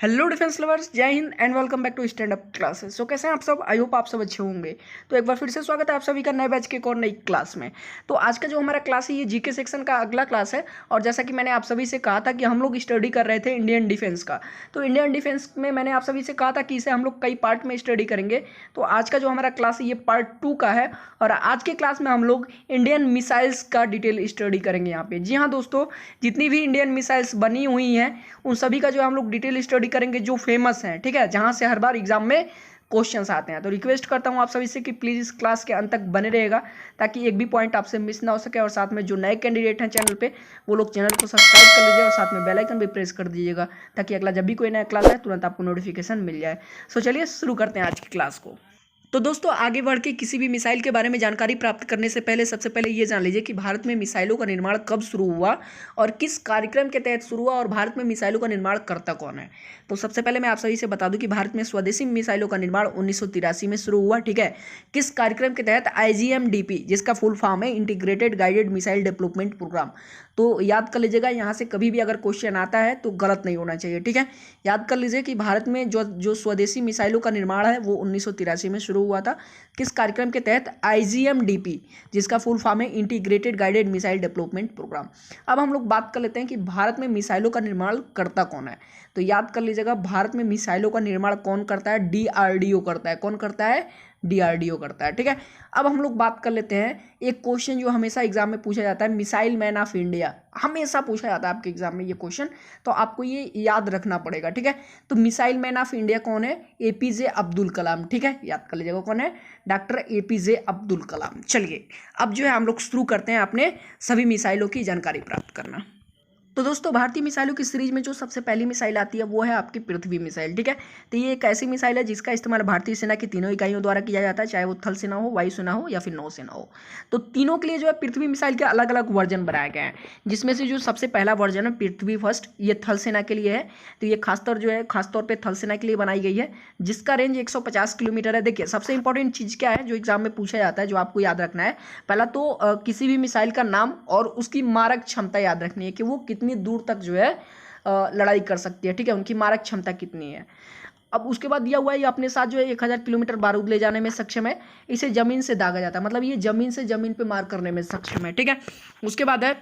Hello defence lovers, जय Hind and welcome back to stand up classes. So कैसे हैं आप सब? आई होप आप सब अच्छे होंगे। तो एक बार फिर से स्वागत है आप सभी का नए बैच के एक और नई क्लास में। तो आज का जो हमारा क्लास है ये जीके सेक्शन का अगला क्लास है। और जैसा कि मैंने आप सभी से कहा था कि हम लोग स्टडी कर रहे थे इंडियन डिफेंस का। तो इंडियन डिफेंस में मैंने आप सभी से कहा था कि इसे हम लोग कई पार्ट में स्टडी करेंगे। तो आज का जो हमारा क्लास है ये पार्ट 2 का है। और आज के क्लास में हम लोग इंडियन मिसाइल्स का डिटेल स्टडी करेंगे यहाँ पे। जी हाँ दोस्तों, जितनी भी इंडियन मिसाइल्स बनी हुई हैं उन सभी का जो हम लोग डिटेल स्टडी करेंगे जो फेमस हैं, ठीक है, जहां से हर बार एग्जाम में क्वेश्चंस आते हैं। तो रिक्वेस्ट करता हूं आप सभी से कि प्लीज़ इस क्लास के अंत तक बने रहेगा ताकि एक भी पॉइंट आपसे मिस ना हो सके। और साथ में जो नए कैंडिडेट हैं चैनल पे वो लोग चैनल को सब्सक्राइब कर लीजिए और साथ में बेल आइकन भी प्रेस कर दीजिएगा ताकि अगला जब भी कोई नया क्लास आए तुरंत आपको नोटिफिकेशन मिल जाए। सो चलिए शुरू करते हैं आज की क्लास को। तो दोस्तों आगे बढ़ के किसी भी मिसाइल के बारे में जानकारी प्राप्त करने से पहले सबसे पहले ये जान लीजिए कि भारत में मिसाइलों का निर्माण कब शुरू हुआ और किस कार्यक्रम के तहत शुरू हुआ और भारत में मिसाइलों का निर्माण करता कौन है। तो सबसे पहले मैं आप सभी से बता दूं कि भारत में स्वदेशी मिसाइलों का निर्माण 1983 में शुरू हुआ, ठीक है। किस कार्यक्रम के तहत? IGMDP, जिसका फुल फॉर्म है integrated guided missile development program. तो याद कर लीजिएगा, यहाँ से कभी भी अगर क्वेश्चन आता है तो गलत नहीं होना चाहिए, ठीक है। याद कर लीजिए कि भारत में जो स्वदेशी मिसाइलों का निर्माण है वो 1983 में शुरू हुआ था। किस कार्यक्रम के तहत? IGMDP, जिसका फुल फॉर्म है integrated guided missile development program. अब हम लोग बात कर लेते हैं कि भारत में मिसाइलों का निर्माण करता कौन है। तो याद कर लीजिएगा, भारत में मिसाइलों का निर्माण कौन करता है? DRDO करता है। कौन करता है? DRDO करता है, ठीक है। अब हम लोग बात कर लेते हैं एक क्वेश्चन जो हमेशा एग्जाम में पूछा जाता है, मिसाइल मैन ऑफ इंडिया। हमेशा पूछा जाता है आपके एग्जाम में ये क्वेश्चन, तो आपको ये याद रखना पड़ेगा, ठीक है। तो मिसाइल मैन ऑफ इंडिया कौन है? APJ अब्दुल कलाम, ठीक है। याद कर लीजिएगा कौन है? Doctor APJ Abdul Kalam. चलिए अब जो है हम लोग शुरू करते हैं अपने सभी मिसाइलों की जानकारी प्राप्त करना। तो दोस्तों भारतीय मिसाइलों की सीरीज में जो सबसे पहली मिसाइल आती है वो है आपकी पृथ्वी मिसाइल, ठीक है। तो ये एक ऐसी मिसाइल है जिसका इस्तेमाल भारतीय सेना की तीनों इकाइयों द्वारा किया जाता है, चाहे वो थल सेना हो, वायुसेना हो या फिर नौसेना हो। तो तीनों के लिए जो है पृथ्वी मिसाइल के अलग अलग वर्जन बनाए गए हैं, जिसमें से जो सबसे पहला वर्जन है पृथ्वी फर्स्ट, ये थल सेना के लिए है। तो ये खासतौर पर थल सेना के लिए बनाई गई है, जिसका रेंज 150 किलोमीटर है। देखिए सबसे इंपॉर्टेंट चीज़ क्या है जो एग्जाम में पूछा जाता है, जो आपको याद रखना है, पहला तो किसी भी मिसाइल का नाम और उसकी मारक क्षमता याद रखनी है कि वो कितनी दूर तक जो है लड़ाई कर सकती है, ठीक है, उनकी मारक क्षमता कितनी है। अब उसके बाद दिया हुआ है ये अपने साथ जो है 1000 किलोमीटर बारूद ले जाने में सक्षम है। इसे जमीन से दागा जाता है, मतलब ये जमीन से जमीन पे मार करने में सक्षम है, ठीक है। उसके बाद है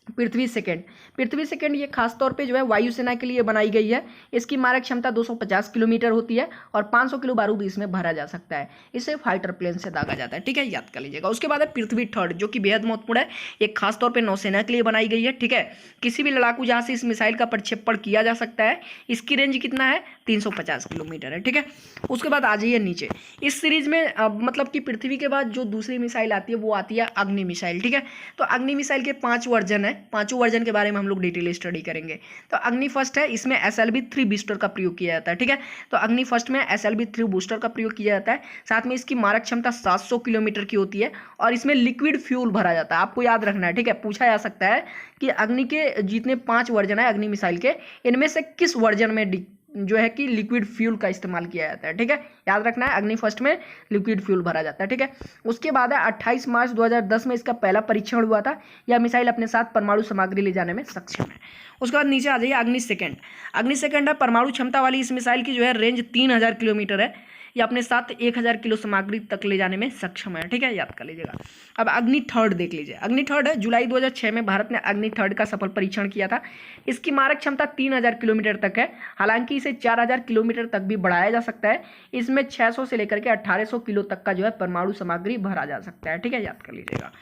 पृथ्वी सेकंड। पृथ्वी सेकंड ये खासतौर पे जो है वायुसेना के लिए बनाई गई है। इसकी मारक क्षमता 250 किलोमीटर होती है और 500 किलो बारूद इसमें भरा जा सकता है। इसे फाइटर प्लेन से दागा जाता है, ठीक है, याद कर लीजिएगा। उसके बाद है पृथ्वी थर्ड, जो कि बेहद महत्वपूर्ण है। एक खासतौर पर नौसेना के लिए बनाई गई है, ठीक है। किसी भी लड़ाकू जहाज से इस मिसाइल का प्रक्षेपण किया जा सकता है। इसकी रेंज कितना है? 350 किलोमीटर है, ठीक है। उसके बाद आ जाइए नीचे। इस सीरीज में मतलब कि पृथ्वी के बाद जो दूसरी मिसाइल आती है वो आती है अग्नि मिसाइल, ठीक है। तो अग्नि मिसाइल के 5 वर्जन है, पांचों वर्जन के बारे में हम लोग डिटेल स्टडी करेंगे। तो अग्नि फर्स्ट है, इसमें SLV-3 बूस्टर का प्रयोग किया जाता है, ठीक है। तो अग्नि फर्स्ट में SLV-3 बूस्टर का प्रयोग किया जाता है। साथ में इसकी मारक क्षमता 700 किलोमीटर की होती है और इसमें लिक्विड फ्यूल भरा जाता है। आपको याद रखना है, ठीक है, पूछा जा सकता है कि अग्नि के जितने 5 वर्जन है अग्नि मिसाइल के, इनमें से किस वर्जन में जो है कि लिक्विड फ्यूल का इस्तेमाल किया जाता है, ठीक है। याद रखना है अग्नि फर्स्ट में लिक्विड फ्यूल भरा जाता है, ठीक है। उसके बाद है 28 मार्च 2010 में इसका पहला परीक्षण हुआ था। यह मिसाइल अपने साथ परमाणु सामग्री ले जाने में सक्षम है। उसके बाद नीचे आ जाइए अग्नि सेकंड। अग्नि सेकंड है परमाणु क्षमता वाली इस मिसाइल की जो है रेंज 3000 किलोमीटर है। ये अपने साथ 1000 किलो सामग्री तक ले जाने में सक्षम है, ठीक है, याद कर लीजिएगा। अब अग्नि थर्ड देख लीजिए। अग्नि थर्ड है, जुलाई 2006 में भारत ने अग्नि थर्ड का सफल परीक्षण किया था। इसकी मारक क्षमता 3000 किलोमीटर तक है। हालांकि इसे 4000 किलोमीटर तक भी बढ़ाया जा सकता है। इसमें 600 से लेकर के 1800 किलो तक का जो है परमाणु सामग्री भरा जा सकता है, ठीक है, याद कर लीजिएगा।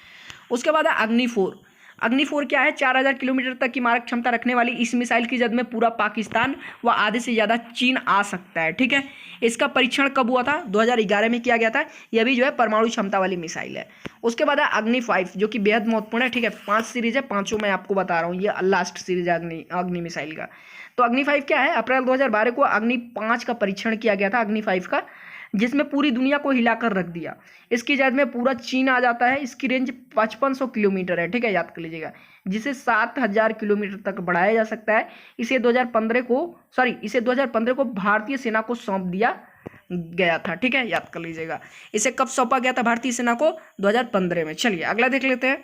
उसके बाद है अग्नि 4। अग्नि 4 क्या है? 4000 किलोमीटर तक की मारक क्षमता रखने वाली इस मिसाइल की जद में पूरा पाकिस्तान व आधे से ज़्यादा चीन आ सकता है, ठीक है। इसका परीक्षण कब हुआ था? 2011 में किया गया था। यह भी जो है परमाणु क्षमता वाली मिसाइल है। उसके बाद है अग्नि 5, जो कि बेहद महत्वपूर्ण है, ठीक है। 5 सीरीज है, पांचों मैं आपको बता रहा हूँ, ये लास्ट सीरीज है अग्नि मिसाइल का। तो अग्नि 5 क्या है? अप्रैल 2012 को अग्नि 5 का परीक्षण किया गया था, अग्नि 5 का, जिसमें पूरी दुनिया को हिलाकर रख दिया। इसकी जद में पूरा चीन आ जाता है। इसकी रेंज 5500 किलोमीटर है, ठीक है, याद कर लीजिएगा, जिसे 7000 किलोमीटर तक बढ़ाया जा सकता है। इसे 2015 को भारतीय सेना को सौंप दिया गया था, ठीक है, याद कर लीजिएगा। इसे कब सौंपा गया था भारतीय सेना को? 2015 में। चलिए अगला देख लेते हैं।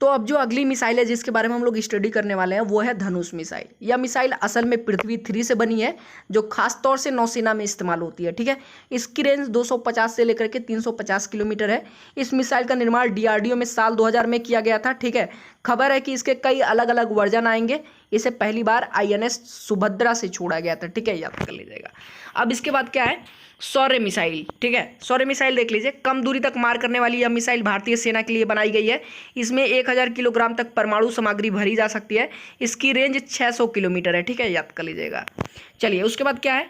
तो अब जो अगली मिसाइल है जिसके बारे में हम लोग स्टडी करने वाले हैं वो है धनुष मिसाइल। यह मिसाइल असल में पृथ्वी-3 से बनी है, जो खास तौर से नौसेना में इस्तेमाल होती है। ठीक है, इसकी रेंज 250 से लेकर के 350 किलोमीटर है। इस मिसाइल का निर्माण डीआरडीओ में साल 2000 में किया गया था। ठीक है, खबर है कि इसके कई अलग अलग वर्जन आएंगे। इसे पहली बार आईएनएस सुभद्रा से छोड़ा गया था। ठीक है, याद कर लीजिएगा। अब इसके बाद क्या है, सौर्य मिसाइल। ठीक है, सौर्य मिसाइल देख लीजिए। कम दूरी तक मार करने वाली यह मिसाइल भारतीय सेना के लिए बनाई गई है। इसमें 1000 किलोग्राम तक परमाणु सामग्री भरी जा सकती है। इसकी रेंज 600 किलोमीटर है। ठीक है, याद कर लीजिएगा। चलिए, उसके बाद क्या है,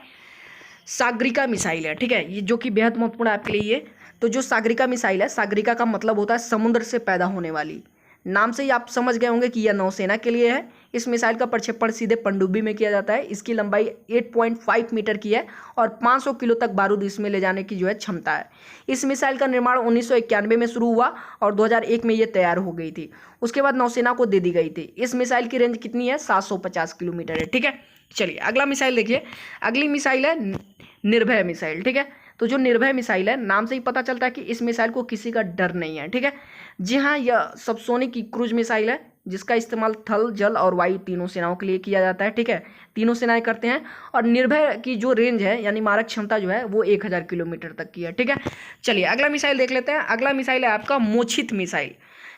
सागरिका मिसाइल है। ठीक है, ये जो कि बेहद महत्वपूर्ण है आपके लिए। ये तो जो सागरिका मिसाइल है, सागरिका का मतलब होता है समुद्र से पैदा होने वाली। नाम से ही आप समझ गए होंगे कि यह नौसेना के लिए है। इस मिसाइल का प्रक्षेपण सीधे पनडुब्बी में किया जाता है। इसकी लंबाई 8.5 मीटर की है और 500 किलो तक बारूद इसमें ले जाने की जो है क्षमता है। इस मिसाइल का निर्माण 1991 में शुरू हुआ और 2001 में ये तैयार हो गई थी। उसके बाद नौसेना को दे दी गई थी। इस मिसाइल की रेंज कितनी है, 750 किलोमीटर है। ठीक है, चलिए अगला मिसाइल देखिए। अगली मिसाइल है निर्भय मिसाइल। ठीक है, तो जो निर्भय मिसाइल है, नाम से ही पता चलता है कि इस मिसाइल को किसी का डर नहीं है। ठीक है, जी हाँ, यह सबसोनिक क्रूज मिसाइल है जिसका इस्तेमाल थल, जल और वायु तीनों सेनाओं के लिए किया जाता है। ठीक है, तीनों सेनाएं करते हैं। और निर्भय की जो रेंज है यानी मारक क्षमता जो है वो 1000 किलोमीटर तक की है। ठीक है, चलिए अगला मिसाइल देख लेते हैं। अगला मिसाइल है आपका मोछित मिसाइल।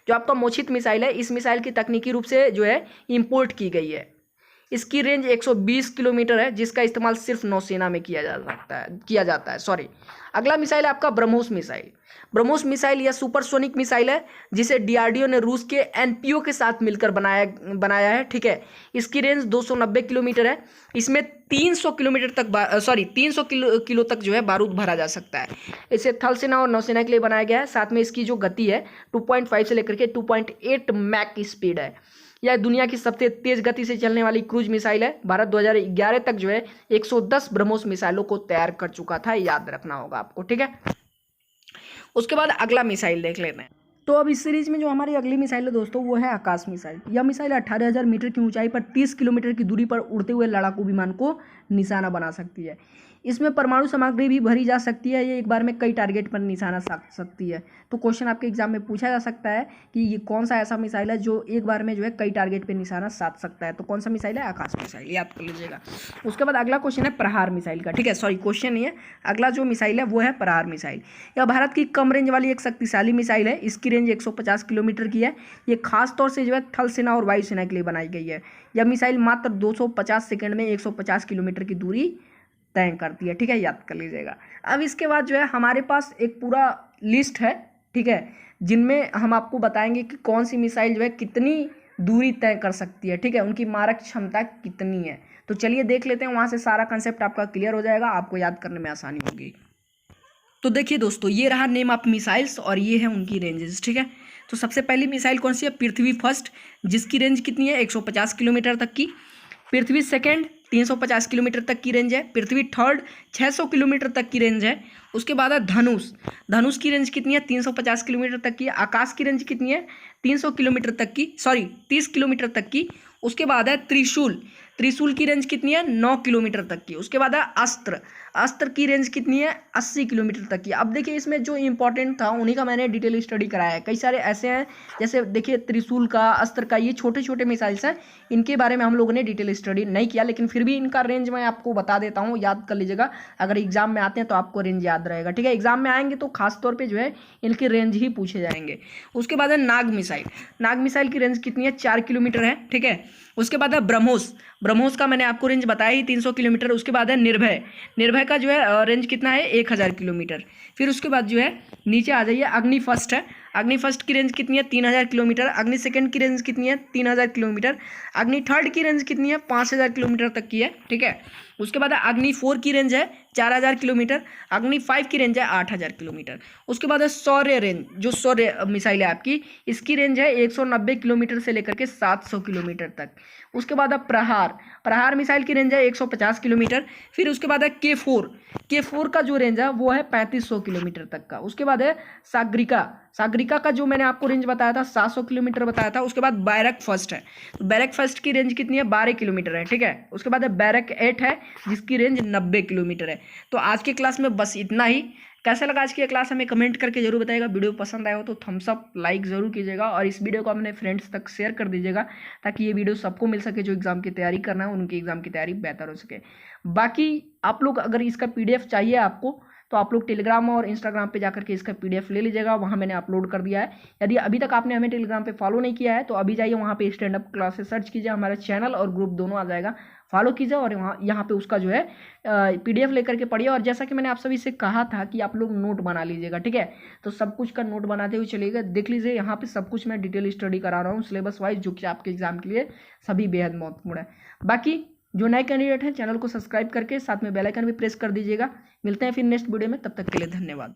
जो आपका मोछित मिसाइल है, इस मिसाइल की तकनीकी रूप से जो है इम्पोर्ट की गई है। इसकी रेंज 120 किलोमीटर है, जिसका इस्तेमाल सिर्फ नौसेना में किया जाता है। सॉरी। अगला मिसाइल है आपका ब्रह्मोस मिसाइल। ब्रह्मोस मिसाइल यह सुपरसोनिक मिसाइल है जिसे डीआरडीओ ने रूस के एनपीओ के साथ मिलकर बनाया है। ठीक है, इसकी रेंज 290 किलोमीटर है। इसमें 300 किलोमीटर तक 300 किलो तक जो है बारूद भरा जा सकता है। इसे थल सेना और नौसेना के लिए बनाया गया है। साथ में इसकी जो गति है 2.5 से लेकर के 2.8 मैक की स्पीड है। यह दुनिया की सबसे तेज गति से चलने वाली क्रूज मिसाइल है। भारत 2011 तक जो है 110 ब्रह्मोस मिसाइलों को तैयार कर चुका था, याद रखना होगा आपको। ठीक है, उसके बाद अगला मिसाइल देख लेते हैं। तो अब इस सीरीज में जो हमारी अगली मिसाइल है दोस्तों वो है आकाश मिसाइल। यह मिसाइल 18,000 मीटर की ऊंचाई पर 30 किलोमीटर की दूरी पर उड़ते हुए लड़ाकू विमान को निशाना बना सकती है। इसमें परमाणु सामग्री भी भरी जा सकती है। ये एक बार में कई टारगेट पर निशाना साध सकती है। तो क्वेश्चन आपके एग्जाम में पूछा जा सकता है कि ये कौन सा ऐसा मिसाइल है जो एक बार में जो है कई टारगेट पर निशाना साध सकता है। तो कौन सा मिसाइल है, आकाश मिसाइल, याद कर लीजिएगा। उसके बाद अगला क्वेश्चन है प्रहार मिसाइल का। ठीक है, सॉरी क्वेश्चन नहीं है, अगला जो मिसाइल है वो है प्रहार मिसाइल। यह भारत की कम रेंज वाली एक शक्तिशाली मिसाइल है। इसकी रेंज 150 किलोमीटर की है। ये खास तौर से जो है थल सेना और वायु सेना के लिए बनाई गई है। यह मिसाइल मात्र 250 सेकंड में 150 किलोमीटर की दूरी तय करती है। ठीक है, याद कर लीजिएगा। अब इसके बाद जो है हमारे पास एक पूरा लिस्ट है। ठीक है, जिनमें हम आपको बताएंगे कि कौन सी मिसाइल जो है कितनी दूरी तय कर सकती है। ठीक है, उनकी मारक क्षमता कितनी है। तो चलिए देख लेते हैं, वहाँ से सारा कंसेप्ट आपका क्लियर हो जाएगा, आपको याद करने में आसानी होगी। तो देखिए दोस्तों, ये रहा नेम ऑफ मिसाइल्स और ये है उनकी रेंजेस। ठीक है, तो सबसे पहली मिसाइल कौन सी है, पृथ्वी फर्स्ट, जिसकी रेंज कितनी है, 150 किलोमीटर तक की। पृथ्वी सेकेंड 350 किलोमीटर तक की रेंज है। पृथ्वी थर्ड 600 किलोमीटर तक की रेंज है। उसके बाद है धनुष। धनुष की रेंज कितनी है, 350 किलोमीटर तक की। आकाश की रेंज कितनी है, 300 किलोमीटर तक की, 30 किलोमीटर तक की। उसके बाद है त्रिशूल। त्रिशूल की रेंज कितनी है, 9 किलोमीटर तक की। उसके बाद है अस्त्र। अस्त्र की रेंज कितनी है, 80 किलोमीटर तक की। अब देखिए इसमें जो इंपॉर्टेंट था उन्हीं का मैंने डिटेल स्टडी कराया है। कई सारे ऐसे हैं, जैसे देखिए त्रिशूल का, अस्त्र का, ये छोटे छोटे मिसाइल्स हैं। इनके बारे में हम लोगों ने डिटेल स्टडी नहीं किया, लेकिन फिर भी इनका रेंज मैं आपको बता देता हूँ, याद कर लीजिएगा। अगर एग्जाम में आते हैं तो आपको रेंज याद रहेगा। ठीक है, एग्जाम में आएंगे तो खास तौर पर जो है इनके रेंज ही पूछे जाएंगे। उसके बाद है नाग मिसाइल। नाग मिसाइल की रेंज कितनी है, 4 किलोमीटर है। ठीक है, उसके बाद है ब्रह्मोस। ब्रह्मोस का मैंने आपको रेंज बताया ही, 300 किलोमीटर। उसके बाद है निर्भय। निर्भय का जो है रेंज कितना है, 1000 किलोमीटर। फिर उसके बाद जो है नीचे आ जाइए, अग्नि फर्स्ट है। अग्नि फर्स्ट की रेंज कितनी है, 3000 किलोमीटर। अग्नि सेकंड की रेंज कितनी है, 3000 किलोमीटर। अग्नि थर्ड की रेंज कितनी है, 5000 किलोमीटर तक की है। ठीक है, उसके बाद अग्नि 4 की रेंज है 4000 किलोमीटर। अग्नि 5 की रेंज है 8000 किलोमीटर। उसके बाद है शौर्य रेंज। जो शौर्य मिसाइल है आपकी, इसकी रेंज है 190 किलोमीटर से लेकर के 700 किलोमीटर तक। उसके बाद है प्रहार। प्रहार मिसाइल की रेंज है 150 किलोमीटर। फिर उसके बाद है K4। K4 का जो रेंज है वो है 3500 किलोमीटर तक का। उसके बाद है सागरिका। सागरिका का जो मैंने आपको रेंज बताया था 700 किलोमीटर बताया था। उसके बाद बैरक फर्स्ट है। तो बैरक फर्स्ट की रेंज कितनी है, 12 किलोमीटर है। ठीक है, उसके बाद है बैरक 8 है जिसकी रेंज 90 किलोमीटर है। तो आज के क्लास में बस इतना ही। कैसा लगा आज की क्लास हमें कमेंट करके जरूर बताइएगा। वीडियो पसंद आया हो तो थम्स अप लाइक ज़रूर कीजिएगा और इस वीडियो को अपने फ्रेंड्स तक शेयर कर दीजिएगा ताकि ये वीडियो सबको मिल सके जो एग्ज़ाम की तैयारी करना है, उनकी एग्ज़ाम की तैयारी बेहतर हो सके। बाकी आप लोग अगर इसका PDF चाहिए आपको तो आप लोग टेलीग्राम और इंस्टाग्राम पे जाकर के इसका PDF ले लीजिएगा, वहाँ मैंने अपलोड कर दिया है। यदि अभी तक आपने हमें टेलीग्राम पे फॉलो नहीं किया है तो अभी जाइए वहाँ पे स्टैंड अप क्लासेस सर्च कीजिए, हमारा चैनल और ग्रुप दोनों आ जाएगा, फॉलो कीजिए और यहाँ पे उसका जो है PDF लेकर के पढ़िए। और जैसा कि मैंने आप सभी से कहा था कि आप लोग नोट बना लीजिएगा, ठीक है। तो सब कुछ का नोट बनाते हुए चलिएगा, देख लीजिए यहाँ पे सब कुछ मैं डिटेल स्टडी करा रहा हूँ सिलेबस वाइज, जो कि आपके एग्जाम के लिए सभी बेहद महत्वपूर्ण है। बाकी जो नए कैंडिडेट हैं चैनल को सब्सक्राइब करके साथ में बेल आइकन भी प्रेस कर दीजिएगा। मिलते हैं फिर नेक्स्ट वीडियो में, तब तक के लिए धन्यवाद।